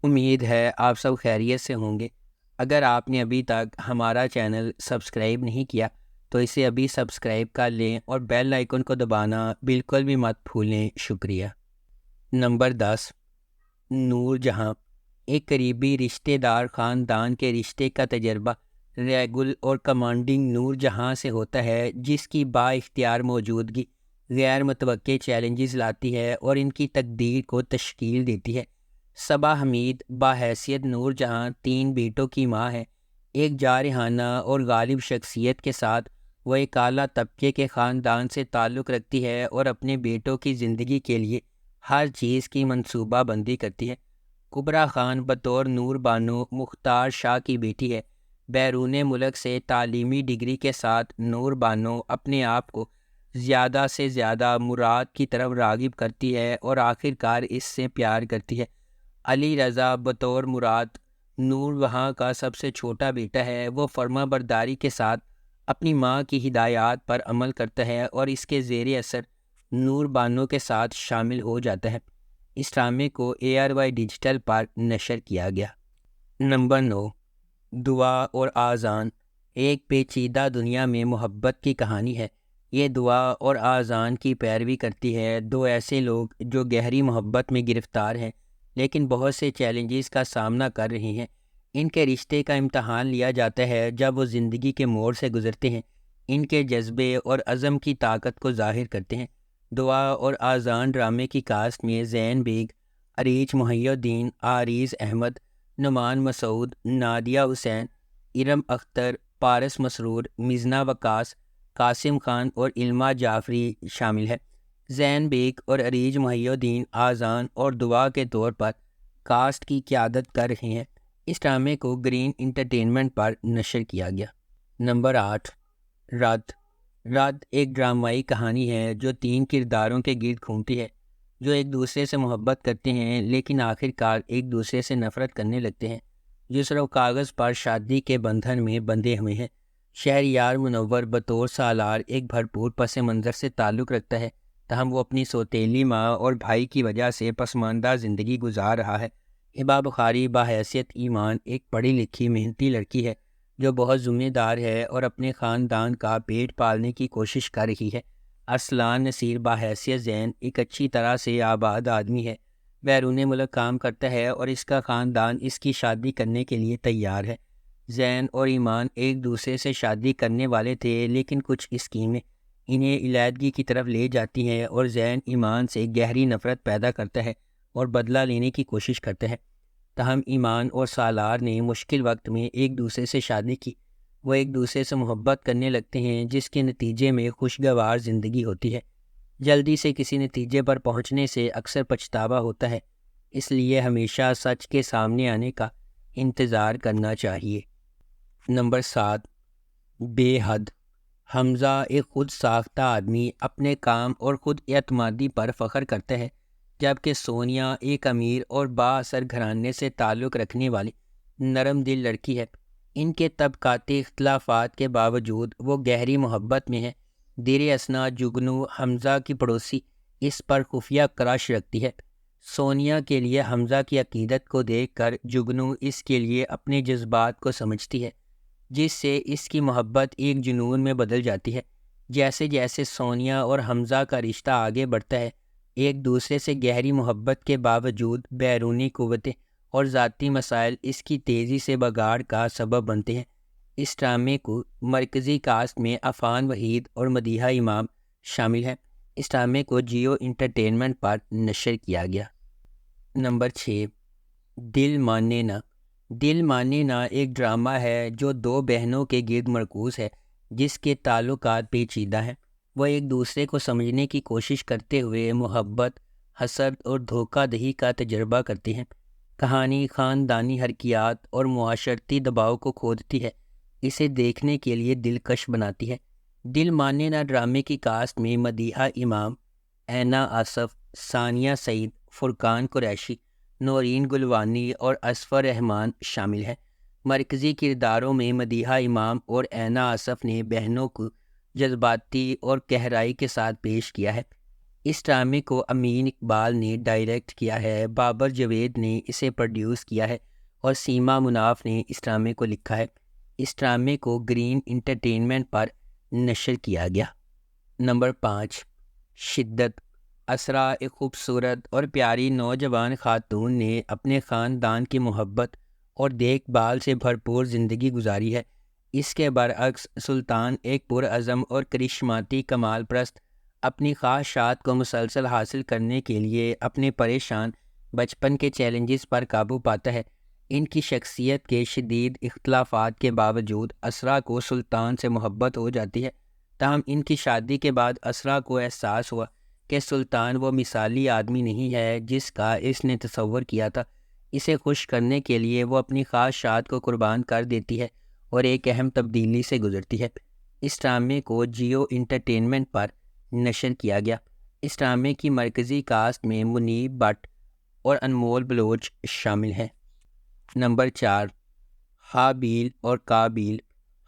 امید ہے آپ سب خیریت سے ہوں گے۔ اگر آپ نے ابھی تک ہمارا چینل سبسکرائب نہیں کیا تو اسے ابھی سبسکرائب کر لیں اور بیل آئیکن کو دبانا بالکل بھی مت بھولیں۔ شکریہ۔ نمبر 10، نور جہاں۔ ایک قریبی رشتہ دار خاندان کے رشتے کا تجربہ ریگل اور کمانڈنگ نور جہاں سے ہوتا ہے، جس کی با اختیار موجودگی غیر متوقع چیلنجز لاتی ہے اور ان کی تقدیر کو تشکیل دیتی ہے۔ صبا حمید بحیثیت نور جہاں 3 بیٹوں کی ماں ہے۔ ایک جارحانہ اور غالب شخصیت کے ساتھ وہ ایک اعلیٰ طبقے کے خاندان سے تعلق رکھتی ہے اور اپنے بیٹوں کی زندگی کے لیے ہر چیز کی منصوبہ بندی کرتی ہے۔ کبریٰ خان بطور نور بانو مختار شاہ کی بیٹی ہے۔ بیرون ملک سے تعلیمی ڈگری کے ساتھ نور بانو اپنے آپ کو زیادہ سے زیادہ مراد کی طرف راغب کرتی ہے اور آخر کار اس سے پیار کرتی ہے۔ علی رضا بطور مراد نور وہاں کا سب سے چھوٹا بیٹا ہے۔ وہ فرما برداری کے ساتھ اپنی ماں کی ہدایات پر عمل کرتا ہے اور اس کے زیر اثر نور بانو کے ساتھ شامل ہو جاتا ہے۔ اس ڈرامے کو ARY ڈیجیٹل پر نشر کیا گیا۔ نمبر 9، دعا اور آذان۔ ایک پیچیدہ دنیا میں محبت کی کہانی ہے۔ یہ دعا اور آذان کی پیروی کرتی ہے، دو ایسے لوگ جو گہری محبت میں گرفتار ہیں لیکن بہت سے چیلنجز کا سامنا کر رہے ہیں۔ ان کے رشتے کا امتحان لیا جاتا ہے جب وہ زندگی کے موڑ سے گزرتے ہیں۔ ان کے جذبے اور عزم کی طاقت کو ظاہر کرتے ہیں۔ دعا اور آذان ڈرامے کی کاسٹ میں زین بیگ، عریج محی الدین، عارض احمد، نعمان مسعود، نادیہ حسین، ارم اختر، پارس مسرور، مزنہ وقاص، قاسم خان اور علمہ جعفری شامل ہے۔ زین بیگ اور عریج محی الدین آذان اور دعا کے طور پر کاسٹ کی قیادت کر رہے ہیں۔ اس ڈرامے کو گرین انٹرٹینمنٹ پر نشر کیا گیا۔ نمبر 8، رد۔ رد ایک ڈرامائی کہانی ہے جو 3 کرداروں کے گرد گھومتی ہے جو ایک دوسرے سے محبت کرتے ہیں لیکن آخر کار ایک دوسرے سے نفرت کرنے لگتے ہیں، جو صرف کاغذ پر شادی کے بندھن میں بندھے ہوئے ہیں۔ شہریار منور بطور سالار ایک بھرپور پس منظر سے تعلق رکھتا ہے، تاہم وہ اپنی سوتیلی ماں اور بھائی کی وجہ سے پسماندہ زندگی گزار رہا ہے۔ ہبہ بخاری بحیثیت ایمان ایک پڑھی لکھی محنتی لڑکی ہے جو بہت ذمہ دار ہے اور اپنے خاندان کا پیٹ پالنے کی کوشش کر رہی ہے۔ ارسلان نصیر بحیثیت زین ایک اچھی طرح سے آباد آدمی ہے، بیرون ملک کام کرتا ہے اور اس کا خاندان اس کی شادی کرنے کے لیے تیار ہے۔ زین اور ایمان ایک دوسرے سے شادی کرنے والے تھے لیکن کچھ اسکیمیں انہیں علیحدگی کی طرف لے جاتی ہیں اور زین ایمان سے گہری نفرت پیدا کرتا ہے اور بدلہ لینے کی کوشش کرتا ہے۔ تاہم ایمان اور سالار نے مشکل وقت میں ایک دوسرے سے شادی کی۔ وہ ایک دوسرے سے محبت کرنے لگتے ہیں جس کے نتیجے میں خوشگوار زندگی ہوتی ہے۔ جلدی سے کسی نتیجے پر پہنچنے سے اکثر پچھتاوا ہوتا ہے، اس لیے ہمیشہ سچ کے سامنے آنے کا انتظار کرنا چاہیے۔ نمبر 7، بے حد۔ حمزہ ایک خود ساختہ آدمی اپنے کام اور خود اعتمادی پر فخر کرتا ہے، جبکہ سونیا ایک امیر اور با اثر گھرانے سے تعلق رکھنے والی نرم دل لڑکی ہے۔ ان کے طبقاتی اختلافات کے باوجود وہ گہری محبت میں ہے۔ دیر اثنا جگنو حمزہ کی پڑوسی اس پر خفیہ کرش رکھتی ہے۔ سونیا کے لیے حمزہ کی عقیدت کو دیکھ کر جگنو اس کے لیے اپنے جذبات کو سمجھتی ہے، جس سے اس کی محبت ایک جنون میں بدل جاتی ہے۔ جیسے جیسے سونیا اور حمزہ کا رشتہ آگے بڑھتا ہے، ایک دوسرے سے گہری محبت کے باوجود بیرونی قوتیں اور ذاتی مسائل اس کی تیزی سے بگاڑ کا سبب بنتے ہیں۔ اس ڈرامے کو مرکزی کاسٹ میں عفان وحید اور مدیحہ امام شامل ہیں۔ اس ڈرامے کو جیو انٹرٹینمنٹ پر نشر کیا گیا۔ نمبر 6، دل مانے نہ۔ دل مانے نہ ایک ڈرامہ ہے جو 2 بہنوں کے گرد مرکوز ہے جس کے تعلقات پیچیدہ ہیں۔ وہ ایک دوسرے کو سمجھنے کی کوشش کرتے ہوئے محبت، حسد اور دھوکہ دہی کا تجربہ کرتے ہیں۔ کہانی خاندانی حرکیات اور معاشرتی دباؤ کو کھودتی ہے، اسے دیکھنے کے لیے دلکش بناتی ہے۔ دل مانے نہ ڈرامے کی کاسٹ میں مدیحہ امام، اینا آصف، ثانیہ سعید، فرقان قریشی، نورین گلوانی اور اصفر رحمان شامل ہیں۔ مرکزی کرداروں میں مدیحہ امام اور اینا آصف نے بہنوں کو جذباتی اور گہرائی کے ساتھ پیش کیا ہے۔ اس ڈرامے کو امین اقبال نے ڈائریکٹ کیا ہے، بابر جاوید نے اسے پروڈیوس کیا ہے اور سیما مناف نے اس ڈرامے کو لکھا ہے۔ اس ڈرامے کو گرین انٹرٹینمنٹ پر نشر کیا گیا۔ نمبر 5، شدت۔ اسرا ایک خوبصورت اور پیاری نوجوان خاتون نے اپنے خاندان کی محبت اور دیکھ بھال سے بھرپور زندگی گزاری ہے۔ اس کے برعکس سلطان ایک پرعزم اور کرشماتی کمال پرست اپنی خواہشات کو مسلسل حاصل کرنے کے لیے اپنے پریشان بچپن کے چیلنجز پر قابو پاتا ہے۔ ان کی شخصیت کے شدید اختلافات کے باوجود اسرا کو سلطان سے محبت ہو جاتی ہے، تاہم ان کی شادی کے بعد اسرا کو احساس ہوا کہ سلطان وہ مثالی آدمی نہیں ہے جس کا اس نے تصور کیا تھا۔ اسے خوش کرنے کے لیے وہ اپنی خواہشات کو قربان کر دیتی ہے اور ایک اہم تبدیلی سے گزرتی ہے۔ اس ڈرامے کو جیو انٹرٹینمنٹ پر نشر کیا گیا۔ اس ڈرامے کی مرکزی کاسٹ میں منیب بٹ اور انمول بلوچ شامل ہیں۔ نمبر 4، ہابیل اور قابیل۔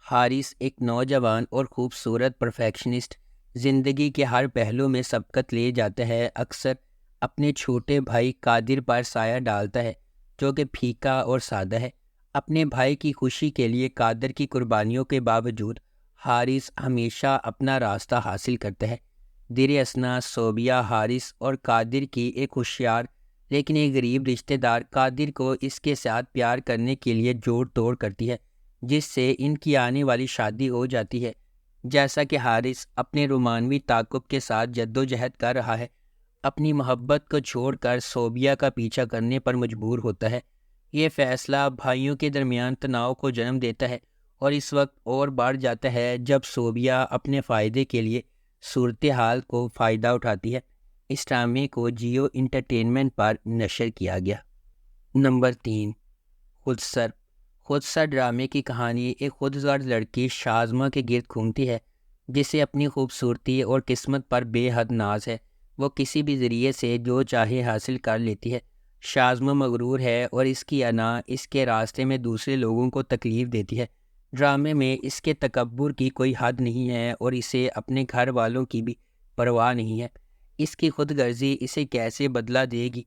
حارث ایک نوجوان اور خوبصورت پرفیکشنسٹ زندگی کے ہر پہلو میں سبقت لے جاتا ہے، اکثر اپنے چھوٹے بھائی قادر پر سایہ ڈالتا ہے جو کہ پھیکا اور سادہ ہے۔ اپنے بھائی کی خوشی کے لیے قادر کی قربانیوں کے باوجود حارث ہمیشہ اپنا راستہ حاصل کرتا ہے۔ در اثنا صوبیہ حارث اور قادر کی ایک ہوشیار لیکن ایک غریب رشتہ دار قادر کو اس کے ساتھ پیار کرنے کے لیے جوڑ توڑ کرتی ہے، جس سے ان کی آنے والی شادی ہو جاتی ہے۔ جیسا کہ حارث اپنے رومانوی تعاقب کے ساتھ جدوجہد کر رہا ہے، اپنی محبت کو چھوڑ کر صوبیہ کا پیچھا کرنے پر مجبور ہوتا ہے۔ یہ فیصلہ بھائیوں کے درمیان تناؤ کو جنم دیتا ہے اور اس وقت اور بڑھ جاتا ہے جب صوبیہ اپنے فائدے کے لیے صورتحال کو فائدہ اٹھاتی ہے۔ اس ڈرامے کو جیو انٹرٹینمنٹ پر نشر کیا گیا۔ نمبر 3، خودسر۔ خودسر ڈرامے کی کہانی ایک خود غرض لڑکی شازمہ کے گرد گھومتی ہے جسے اپنی خوبصورتی اور قسمت پر بے حد ناز ہے۔ وہ کسی بھی ذریعے سے جو چاہے حاصل کر لیتی ہے۔ شازمہ مغرور ہے اور اس کی انا اس کے راستے میں دوسرے لوگوں کو تکلیف دیتی ہے۔ ڈرامے میں اس کے تکبر کی کوئی حد نہیں ہے اور اسے اپنے گھر والوں کی بھی پرواہ نہیں ہے۔ اس کی خود غرضی اسے کیسے بدلہ دے گی؟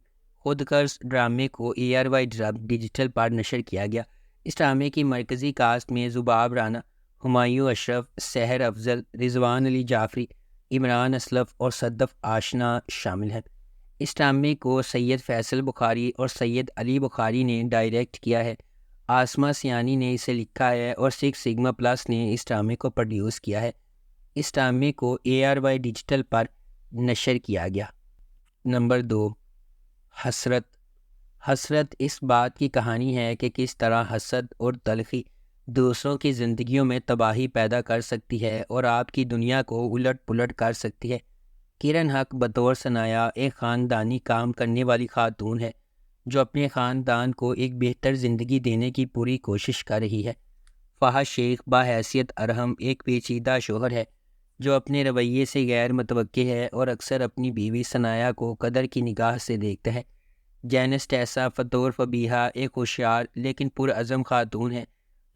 خود غرض ڈرامے کو ARY ڈیجیٹل پر نشر کیا گیا۔ اس ڈرامے کی مرکزی کاسٹ میں زباب رانا، ہمایوں اشرف، سحر افضل، رضوان علی جعفری، عمران اسلف اور صدف آشنا شامل ہیں۔ اس ڈرامے کو سید فیصل بخاری اور سید علی بخاری نے ڈائریکٹ کیا ہے۔ آسما سیانی نے اسے لکھا ہے اور 6 سگما پلس نے اس ڈرامے کو پروڈیوس کیا ہے۔ اس ڈرامے کو ARY ڈیجیٹل پر نشر کیا گیا۔ نمبر 2، حسرت۔ حسرت اس بات کی کہانی ہے کہ کس طرح حسد اور تلخی دوسروں کی زندگیوں میں تباہی پیدا کر سکتی ہے اور آپ کی دنیا کو الٹ پلٹ کر سکتی ہے۔ کرن حق بطور ثنایا ایک خاندانی کام کرنے والی خاتون ہے جو اپنے خاندان کو ایک بہتر زندگی دینے کی پوری کوشش کر رہی ہے۔ فہد شیخ بحیثیت ارحم ایک پیچیدہ شوہر ہے جو اپنے رویے سے غیر متوقع ہے اور اکثر اپنی بیوی ثنایا کو قدر کی نگاہ سے دیکھتا ہے۔ جینس ٹیسا بطور فبیہہ ایک ہوشیار لیکن پرعزم خاتون ہے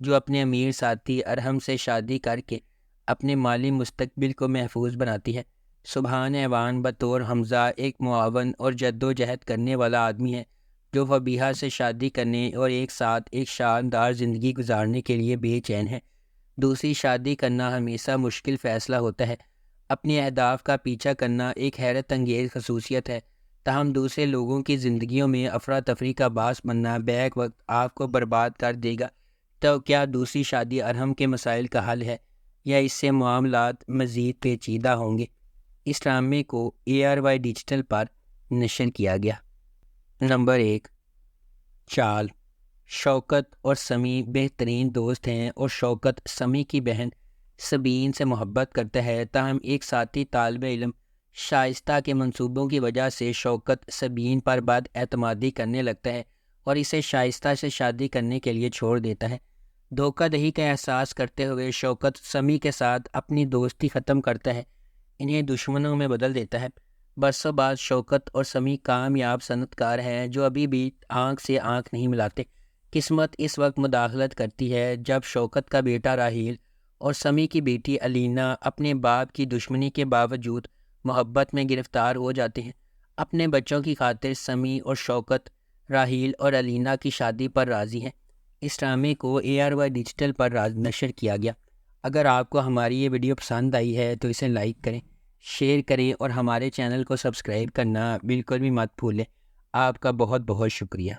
جو اپنے امیر ساتھی ارحم سے شادی کر کے اپنے مالی مستقبل کو محفوظ بناتی ہے۔ سبحان ایوان بطور حمزہ ایک معاون اور جدوجہد کرنے والا آدمی ہے جو فبیہہ سے شادی کرنے اور ایک ساتھ ایک شاندار زندگی گزارنے کے لیے بے چین ہے۔ دوسری شادی کرنا ہمیشہ مشکل فیصلہ ہوتا ہے۔ اپنے اہداف کا پیچھا کرنا ایک حیرت انگیز خصوصیت ہے، تاہم دوسرے لوگوں کی زندگیوں میں افراتفری کا باعث بننا بیک وقت آپ کو برباد کر دے گا۔ تو کیا دوسری شادی ارحم کے مسائل کا حل ہے یا اس سے معاملات مزید پیچیدہ ہوں گے؟ اس ڈرامے کو ARY ڈیجیٹل پر نشر کیا گیا۔ نمبر 1، چال۔ شوکت اور سمی بہترین دوست ہیں اور شوکت سمی کی بہن سبین سے محبت کرتا ہے، تاہم ایک ساتھی طالب علم شائستہ کے منصوبوں کی وجہ سے شوکت سبین پر بد اعتمادی کرنے لگتا ہے اور اسے شائستہ سے شادی کرنے کے لیے چھوڑ دیتا ہے۔ دھوکہ دہی کا احساس کرتے ہوئے شوکت سمی کے ساتھ اپنی دوستی ختم کرتا ہے، انہیں دشمنوں میں بدل دیتا ہے۔ برسوں بعد شوکت اور سمی کامیاب صنعت کار ہیں جو ابھی بھی آنکھ سے آنکھ نہیں ملاتے۔ قسمت اس وقت مداخلت کرتی ہے جب شوکت کا بیٹا راحیل اور سمی کی بیٹی علینا اپنے باپ کی دشمنی کے باوجود محبت میں گرفتار ہو جاتے ہیں۔ اپنے بچوں کی خاطر سمیع اور شوکت، راحیل اور علینا کی شادی پر راضی ہیں۔ اس ڈرامے کو ARY ڈیجیٹل پر نشر کیا گیا۔ اگر آپ کو ہماری یہ ویڈیو پسند آئی ہے تو اسے لائک کریں، شیئر کریں اور ہمارے چینل کو سبسکرائب کرنا بالکل بھی مت بھولیں۔ آپ کا بہت بہت شکریہ۔